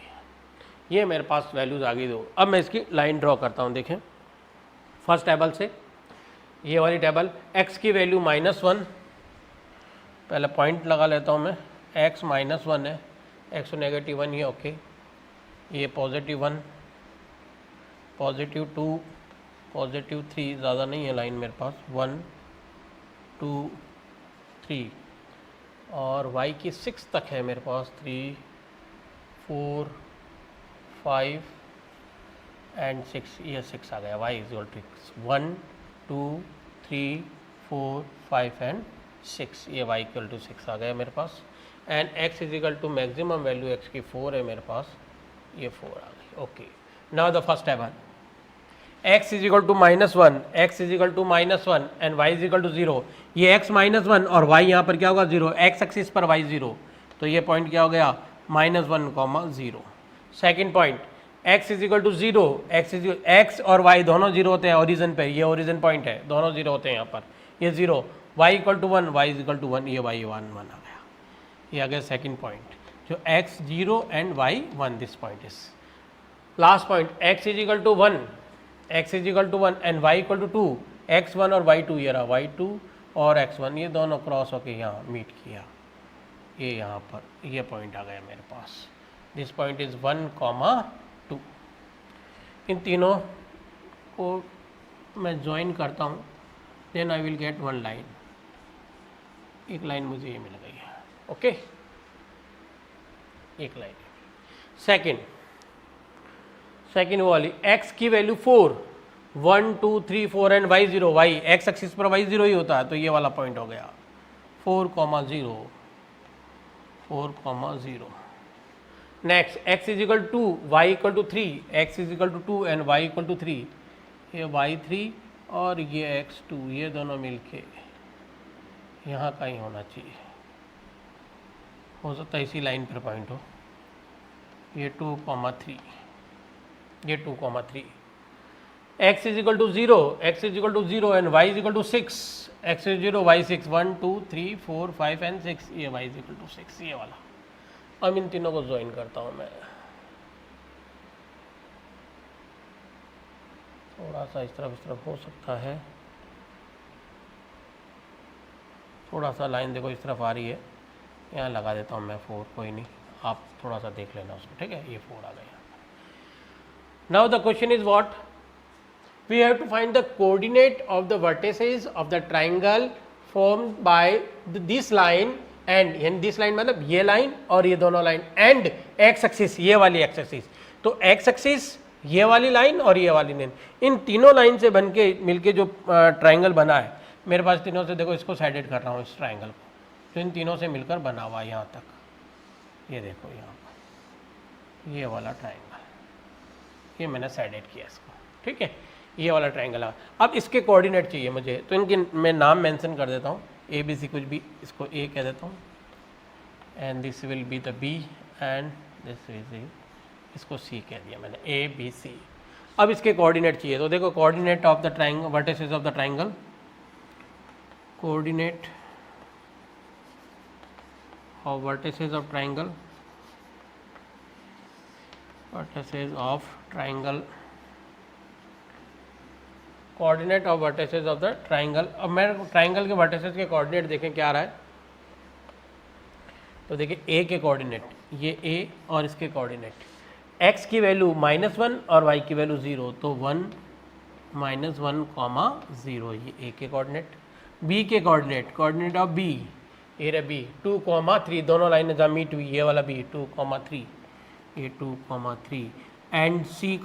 ये मेरे पास वैल्यूज़ आ गई दो। अब मैं इसकी लाइन ड्रॉ करता हूँ, देखें फर्स्ट टेबल से, ये वाली टेबल, x की वैल्यू -1, पहले पॉइंट लगा लेता हूँ मैं, x -1 है, x -1 ये ओके, ये +1, +2, +3, ज़्यादा नहीं है लाइन मेरे पास, 1 2 3, और y की 6 तक है मेरे पास, 3 4 5 एंड 6, ये 6 आ गया, y is equal to 1 2 3 4 5 and 6, ये y इक्वल टू 6 आ गया मेरे पास, and x is equal to maximum value x की 4 है मेरे पास, ये 4 आ गई। Okay, now the first table, x is equal to -1, x is equal to -1 and y is equal to 0, ये x -1 और y यहाँ पर क्या होगा 0, x एक्सिस पर y 0, तो ये पॉइंट क्या हो गया -1, 0। Second point, x is equal to 0, x और y दोनों 0 होते हैं ओरिजिन पे, ये ओरिजिन पॉइंट है, दोनों 0 होते हैं यहाँ पर, ये 0, y equal to 1, y is equal to 1, ये y 1 आ गया, ये आ गया सेकेंड पॉइंट, जो x 0 and y 1, this point is last point, x is equal to 1, x is equal to 1 and y equal to 2, x1 और y2, ये रहा y2 और x1, ये दोनों क्रॉस होके यहाँ मीट किया, ये यहाँ पर ये पॉइंट आ गया मेरे पास, दिस पॉइंट इज 1, 2। इन तीनों को मैं ज्वाइन करता हूँ, then I will get one line, एक लाइन मुझे ये मिल गई है, ओके, एक लाइन। सेकेंड वो वाली, x की value 4, 1 2 3 4 and y 0, y x axis पर y 0 ही होता है, तो ये वाला पॉइंट हो गया 4, 0, 4, 0। Next, x is equal to, y equal to 3, x is equal to 2 and y equal to 3, ये y3 और ये x2, ये दोनों मिलके यहाँ का ही होना चाहिए, हो सकता है इसी लाइन पर पॉइंट हो, ये 2, 3, ये 2, 3, x is equal to 0, x is equal to 0 and y is equal to 6, x is 0 y 6, 1 2 3 4 5 and 6, ये y इज इक्वल टू 6, ये वाला। अब इन तीनों को ज्वाइन करता हूँ मैं, थोड़ा सा इस तरफ हो सकता है, थोड़ा सा लाइन देखो इस तरफ आ रही है, यहाँ लगा देता हूँ मैं 4, कोई नहीं, आप थोड़ा सा देख लेना उसको, ठीक है, ये 4 आ गया। Now the question is what, we have to find the coordinate of the vertices of the triangle formed by this line and this line, मतलब ये लाइन और ये दोनों लाइन, एंड एक्स एक्सिस, ये वाली एक्स एक्सिस, तो एक्स एक्सिस ये वाली लाइन और ये वाली लाइन, इन तीनों लाइन से बन के मिलके जो ट्राइंगल बना है मेरे पास, तीनों से देखो इसको साइडेड कर रहा हूँ इस ट्राइंगल को, तो इन तीनों से मिलकर बना हुआ यहाँ तक, ये देखो यहाँ पर ये वाला ट्राइंगल, ये मैंने साइडेड किया इसको, ठीक है, ये वाला ट्राइंगल है। अब इसके कोऑर्डिनेट चाहिए मुझे, तो इनके मैं नाम मेंशन कर देता हूँ, ए बी सी, कुछ भी, इसको ए कह देता हूँ, and this will be the B and this will, इसको सी कह दिया मैंने, ए बी सी। अब इसके कोऑर्डिनेट चाहिए, तो देखो coordinate of the triangle, vertices of the triangle, coordinate of vertices of triangle, vertices of triangle, coordinate of vertices of the triangle. अब मैं ट्राइंगल के वर्टिसेस के कोऑर्डिनेट देखें क्या आ रहा है, तो देखिए ए के कोऑर्डिनेट, ये ए और इसके कोऑर्डिनेट, x की वैल्यू -1 और y की वैल्यू 0, तो 1 -1, 0, ये a के कोऑर्डिनेट। b के कोऑर्डिनेट, कोऑर्डिनेट ऑफ b, ए रे बी 2,3 दोनों लाइनें जहाँ मीट हुई, ये वाला भी 2,3, ये 2,3 एंड सी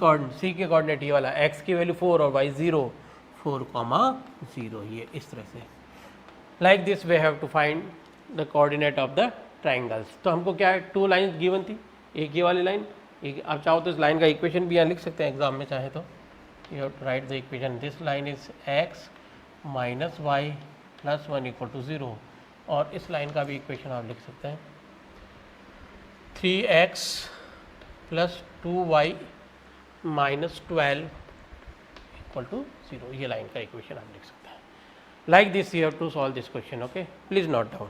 के कोऑर्डिनेट ये वाला x की वैल्यू 4 और y 0, 4,0, ये इस तरह से। Like this we have to find the coordinate of the triangles. तो हमको क्या है, 2 लाइन्स गिवन थी, एक ये वाली लाइन, एक आप चाहो तो इस लाइन का इक्वेशन भी यहाँ लिख सकते हैं एग्जाम में चाहे तो। You have to write the equation, this line is x minus y plus 1 equal to 0, और इस लाइन का भी इक्वेशन आप लिख सकते हैं 3x plus 2y minus 12 equal to 0, ये लाइन का इक्वेशन आप लिख सकते हैं। Like this you have to solve this question, okay, please note down.